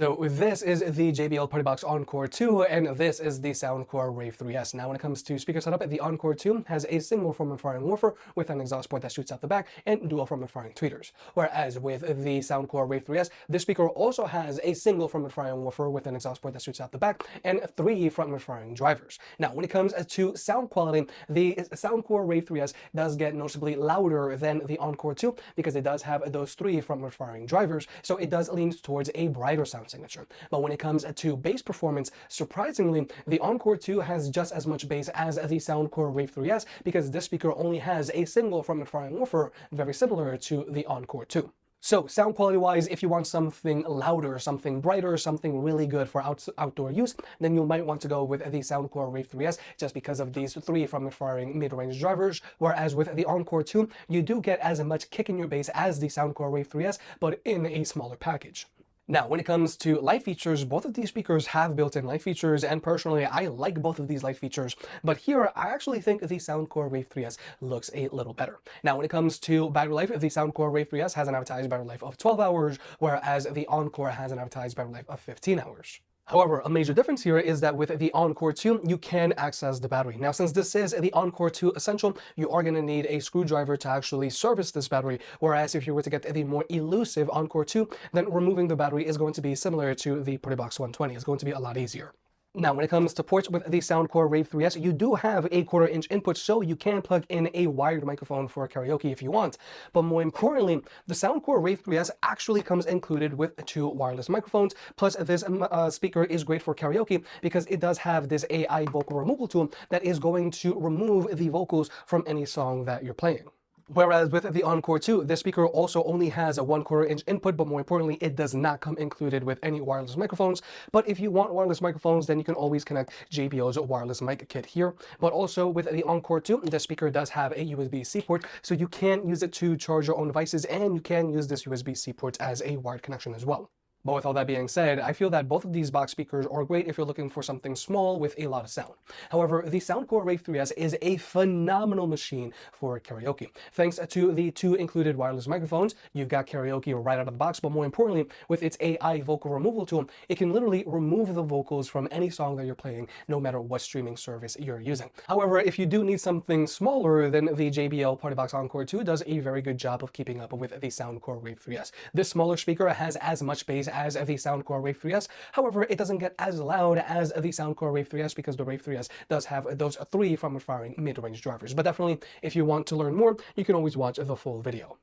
So this is the JBL Partybox Encore 2, and this is the Soundcore Rave 3S. Now when it comes to speaker setup, the Encore 2 has a single front firing woofer with an exhaust port that shoots out the back and dual front firing tweeters. Whereas with the Soundcore Rave 3S, this speaker also has a single front firing woofer with an exhaust port that shoots out the back and 3 front firing drivers. Now when it comes to sound quality, the Soundcore Rave 3S does get noticeably louder than the Encore 2 because it does have those 3 front firing drivers, so it does lean towards a brighter sound signature. But when it comes to bass performance, surprisingly, the Encore 2 has just as much bass as the Soundcore Rave 3S because this speaker only has a single front firing woofer, very similar to the Encore 2. So sound quality wise, if you want something louder, something brighter, something really good for outdoor use, then you might want to go with the Soundcore Rave 3S just because of these 3 front firing mid-range drivers. Whereas with the Encore 2, you do get as much kick in your bass as the Soundcore Rave 3S, but in a smaller package. Now, when it comes to light features, both of these speakers have built-in light features, and personally, I like both of these light features. But here, I actually think the Soundcore Rave 3S looks a little better. Now, when it comes to battery life, the Soundcore Rave 3S has an advertised battery life of 12 hours, whereas the Encore has an advertised battery life of 15 hours. However, a major difference here is that with the Encore 2, you can access the battery. Now, since this is the Encore 2 Essential, you are going to need a screwdriver to actually service this battery, whereas if you were to get the more elusive Encore 2, then removing the battery is going to be similar to the Partybox 120. It's going to be a lot easier. Now, when it comes to ports with the Soundcore Rave 3S, you do have a 1/4-inch input, so you can plug in a wired microphone for karaoke if you want. But more importantly, the Soundcore Rave 3S actually comes included with 2 wireless microphones, plus this speaker is great for karaoke because it does have this AI vocal removal tool that is going to remove the vocals from any song that you're playing. Whereas with the Encore 2, this speaker also only has a 1/4-inch input, but more importantly, it does not come included with any wireless microphones. But if you want wireless microphones, then you can always connect JBL's wireless mic kit here. But also with the Encore 2, the speaker does have a USB-C port, so you can use it to charge your own devices, and you can use this USB-C port as a wired connection as well. But with all that being said, I feel that both of these box speakers are great if you're looking for something small with a lot of sound. However, the Soundcore Rave 3S is a phenomenal machine for karaoke. Thanks to the 2 included wireless microphones, you've got karaoke right out of the box, but more importantly, with its AI vocal removal tool, it can literally remove the vocals from any song that you're playing, no matter what streaming service you're using. However, if you do need something smaller, then the JBL Partybox Encore 2 does a very good job of keeping up with the Soundcore Rave 3S. This smaller speaker has as much bass as the Soundcore Rave 3S. However, it doesn't get as loud as the Soundcore Rave 3S because the Rave 3S does have those 3 front firing mid-range drivers. But definitely, if you want to learn more, you can always watch the full video.